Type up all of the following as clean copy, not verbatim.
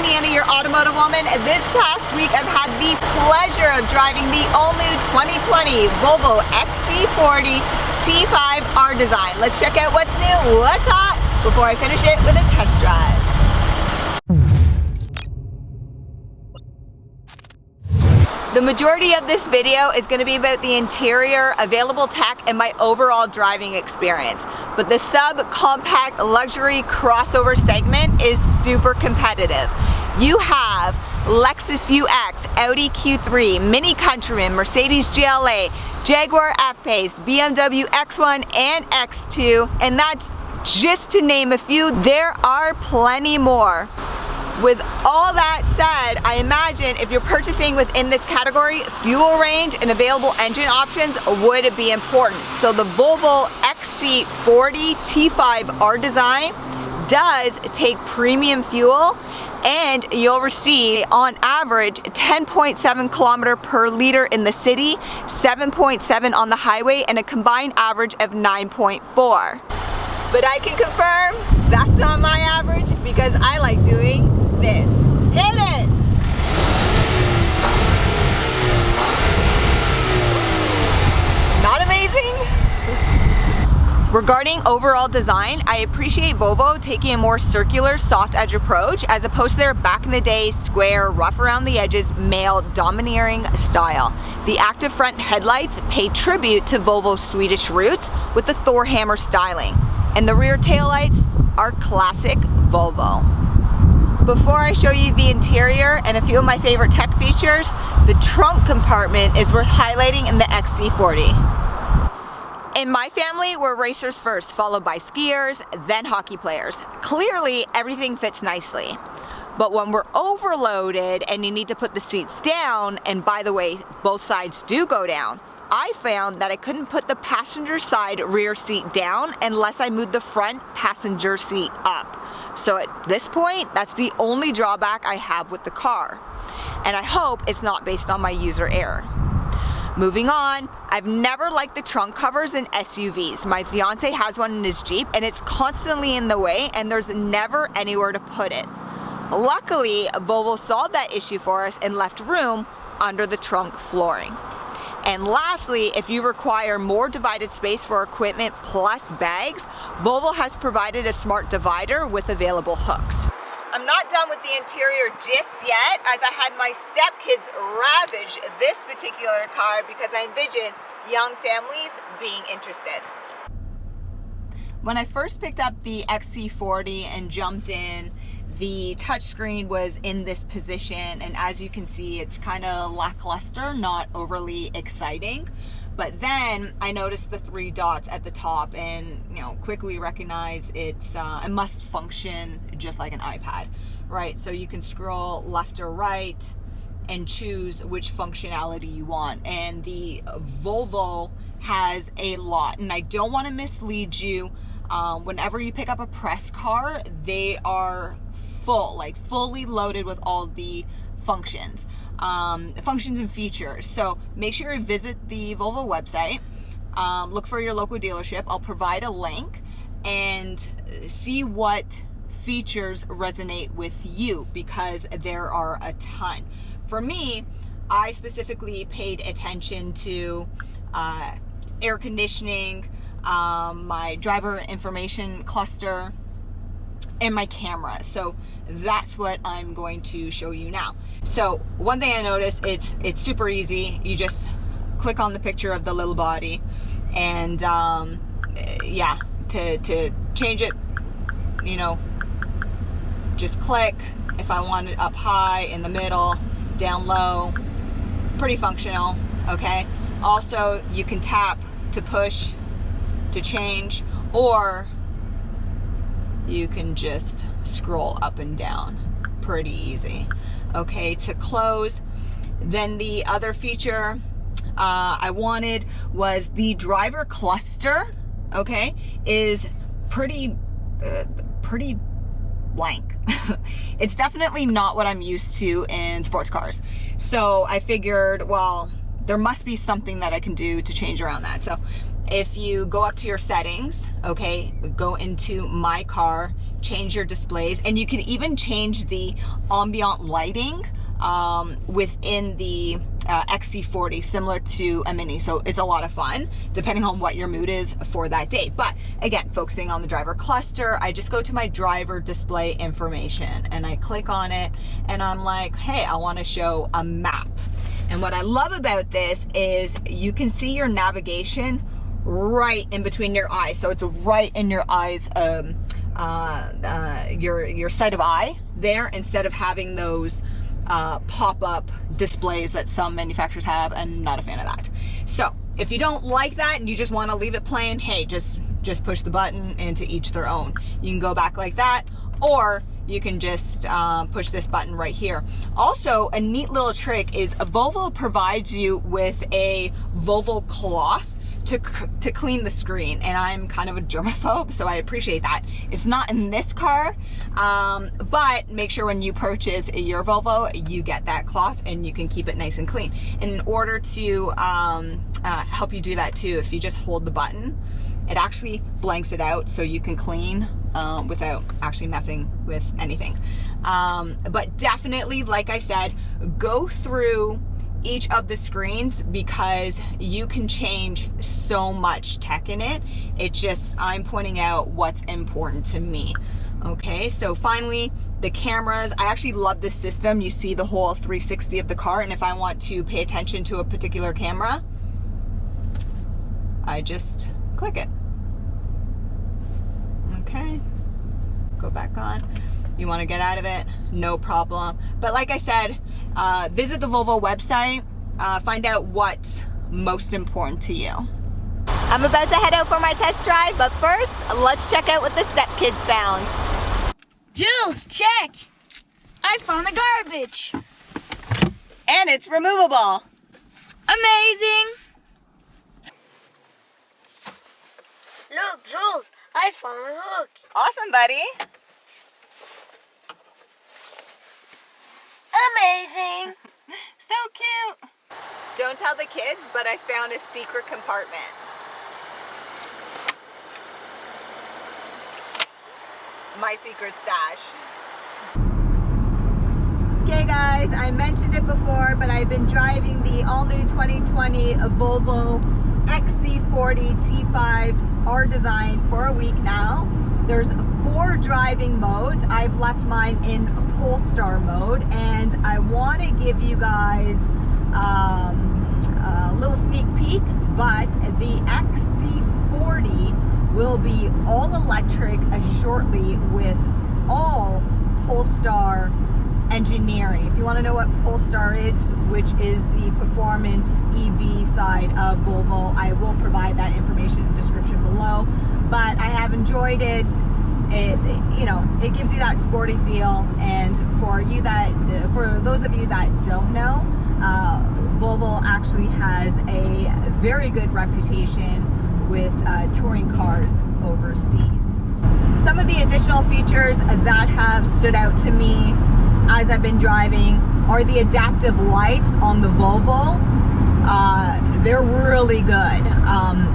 Leanna, your automotive woman. This past week I've had the pleasure of driving the all-new 2020 Volvo XC40 T5 R Design. Let's check out what's new, what's hot, before I finish it with a test drive. The majority of this video is going to be about the interior, available tech, and my overall driving experience. But the sub-compact luxury crossover segment is super competitive. You have Lexus UX, Audi Q3, Mini Countryman, Mercedes GLA, Jaguar F-Pace, BMW X1 and X2, and that's just to name a few. There are plenty more. With all that said, I imagine if you're purchasing within this category, fuel range and available engine options would be important. So the Volvo XC40 T5 R Design does take premium fuel, and you'll receive on average 10.7 kilometer per liter in the city, 7.7 on the highway, and a combined average of 9.4. But I can confirm that's not my average, because I like doing this. Hit it! Not amazing? Regarding overall design, I appreciate Volvo taking a more circular, soft edge approach as opposed to their back in the day square, rough around the edges, male domineering style. The active front headlights pay tribute to Volvo's Swedish roots with the Thor hammer styling, and the rear taillights are classic Volvo. Before I show you the interior and a few of my favorite tech features, the trunk compartment is worth highlighting in the XC40. In my family, we're racers first, followed by skiers, then hockey players. Clearly, everything fits nicely. But when we're overloaded and you need to put the seats down, and by the way, both sides do go down, I found that I couldn't put the passenger side rear seat down unless I moved the front passenger seat up. So at this point, that's the only drawback I have with the car. And I hope it's not based on my user error. Moving on, I've never liked the trunk covers in SUVs. My fiance has one in his Jeep and it's constantly in the way, and there's never anywhere to put it. Luckily, Volvo solved that issue for us and left room under the trunk flooring. And lastly, if you require more divided space for equipment plus bags, Volvo has provided a smart divider with available hooks. I'm not done with the interior just yet, as I had my stepkids ravage this particular car because I envision young families being interested. When I first picked up the XC40 and jumped in, the touchscreen was in this position, and as you can see, it's kind of lackluster, not overly exciting. But then I noticed the 3 dots at the top and quickly recognized it must function just like an iPad, right? So you can scroll left or right and choose which functionality you want. And the Volvo has a lot, and I don't want to mislead you. Whenever you pick up a press car, they are fully loaded with all the functions and features. So make sure you visit the Volvo website, look for your local dealership. I'll provide a link and see what features resonate with you, because there are a ton. For me, I specifically paid attention to air conditioning, my driver information cluster, and my camera. So that's what I'm going to show you now. So one thing I noticed, it's super easy. You just click on the picture of the little body, and yeah, to change it, just click. If I want it up high, in the middle, down low, pretty functional. Okay, also you can tap to push to change, or you can just scroll up and down, pretty easy. Okay, to close, then the other feature I wanted was the driver cluster. Okay, is pretty blank. It's definitely not what I'm used to in sports cars. So I figured, well, there must be something that I can do to change around that. So if you go up to your settings, okay, go into my car, change your displays, and you can even change the ambient lighting within the XC40, similar to a Mini. So it's a lot of fun depending on what your mood is for that day. But again, focusing on the driver cluster, I just go to my driver display information and I click on it, and I'm like, hey, I want to show a map. And what I love about this is you can see your navigation right in between your eyes. So it's right in your eyes, your sight of eye there, instead of having those pop-up displays that some manufacturers have. I'm not a fan of that. So if you don't like that and you just want to leave it plain, hey, just push the button, and to each their own. You can go back like that, or you can just push this button right here. Also, a neat little trick is Volvo provides you with a Volvo cloth to clean the screen, and I'm kind of a germaphobe, so I appreciate that. It's not in this car, but make sure when you purchase your Volvo, you get that cloth and you can keep it nice and clean. And in order to help you do that too, if you just hold the button, it actually blanks it out so you can clean without actually messing with anything. But definitely, like I said, go through each of the screens because you can change so much tech in it. It's just, I'm pointing out what's important to me. Okay, so finally, the cameras. I actually love this system. You see the whole 360 of the car, and if I want to pay attention to a particular camera, I just click it. Okay, go back on. You want to get out of it, no problem. But like I said, visit the Volvo website, find out what's most important to you. I'm about to head out for my test drive, but first, let's check out what the stepkids found. Jules, check! I found the garbage. And it's removable. Amazing! Look, Jules, I found a hook. Awesome, buddy. Amazing. So cute. Don't tell the kids, but I found a secret compartment. My secret stash. Okay guys, I mentioned it before, but I've been driving the all-new 2020 Volvo XC40 T5 R design for a week now. There's 4 driving modes. I've left mine in polestar mode, and I want to give you guys a little sneak peek, but the XC40 will be all electric shortly with all polestar engineering. If you want to know what polestar is, which is the performance EV side of Volvo, I will provide that information in the description below. But I have enjoyed it. It gives you that sporty feel, and for those of you that don't know, Volvo actually has a very good reputation with touring cars overseas. Some of the additional features that have stood out to me as I've been driving are the adaptive lights on the Volvo. They're really good.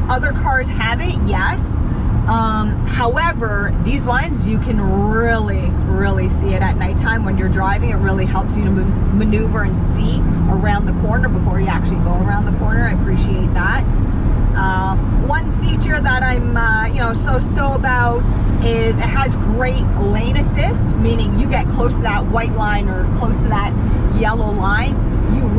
Other cars have it, yes. However, these ones, you can really see it at nighttime when you're driving. It really helps you to maneuver and see around the corner before you actually go around the corner. I appreciate that. One feature that I'm so about is it has great lane assist, meaning you get close to that white line or close to that yellow line, you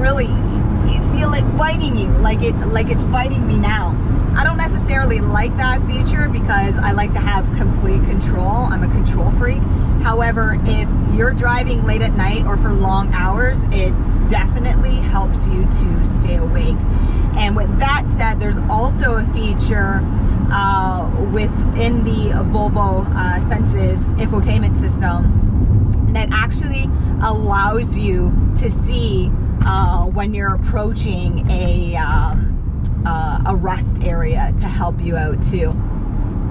feel it fighting you, like it's fighting me now. I don't necessarily like that feature because I like to have complete control. I'm a control freak. However, if you're driving late at night or for long hours, it definitely helps you to stay awake. And with that said, there's also a feature within the Volvo Senses infotainment system that actually allows you to see when you're approaching a rest area to help you out too.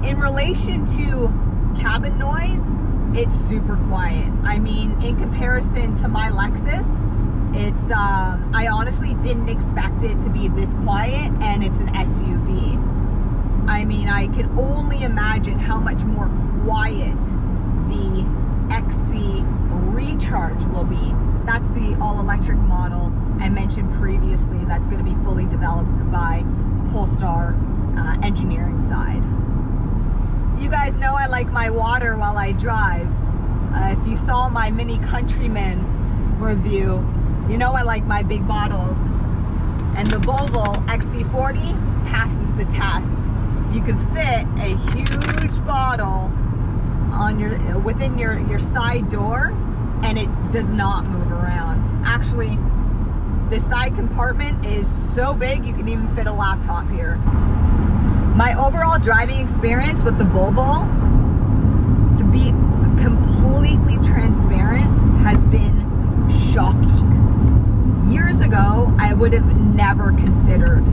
In relation to cabin noise, it's super quiet. I mean, in comparison to my Lexus, it's I honestly didn't expect it to be this quiet, and it's an SUV. I mean, I can only imagine how much more quiet the XC Recharge will be. That's the all-electric model I mentioned previously. That's going to be fully developed by Polestar engineering side. You guys know I like my water while I drive. If you saw my Mini Countryman review, you know I like my big bottles. And the Volvo XC40 passes the test. You can fit a huge bottle on within your side door, and it does not move around. Actually, the side compartment is so big you can even fit a laptop here. My overall driving experience with the Volvo, to be completely transparent, has been shocking. Years ago, I would have never considered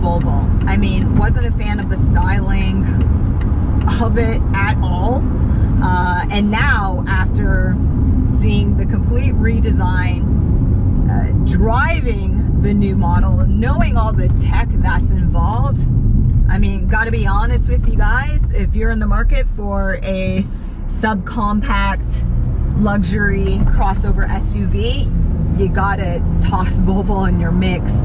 Volvo. I mean, wasn't a fan of the styling of it at all. And now, after seeing the complete redesign, driving the new model, knowing all the tech that's involved, I mean, gotta be honest with you guys, if you're in the market for a subcompact luxury crossover SUV, you gotta toss Volvo in your mix.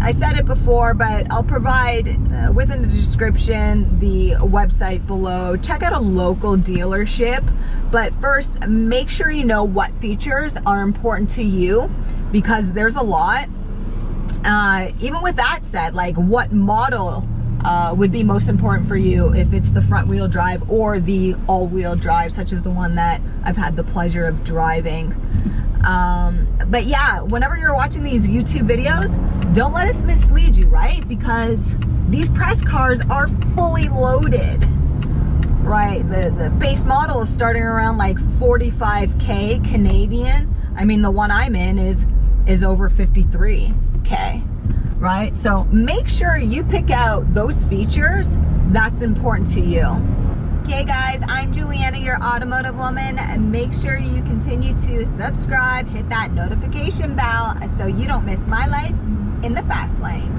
I said it before, but I'll provide within the description the website below. Check out a local dealership, but first make sure you know what features are important to you, because there's a lot. Even with that said, like, what model would be most important for you, if it's the front wheel drive or the all-wheel drive, such as the one that I've had the pleasure of driving. But yeah, whenever you're watching these YouTube videos, don't let us mislead you, right? Because these press cars are fully loaded, right? The base model is starting around like 45K Canadian. I mean, the one I'm in is over 53K, right? So make sure you pick out those features that's important to you. Okay guys, I'm Juliana, your automotive woman. Make sure you continue to subscribe, hit that notification bell so you don't miss my life in the fast lane.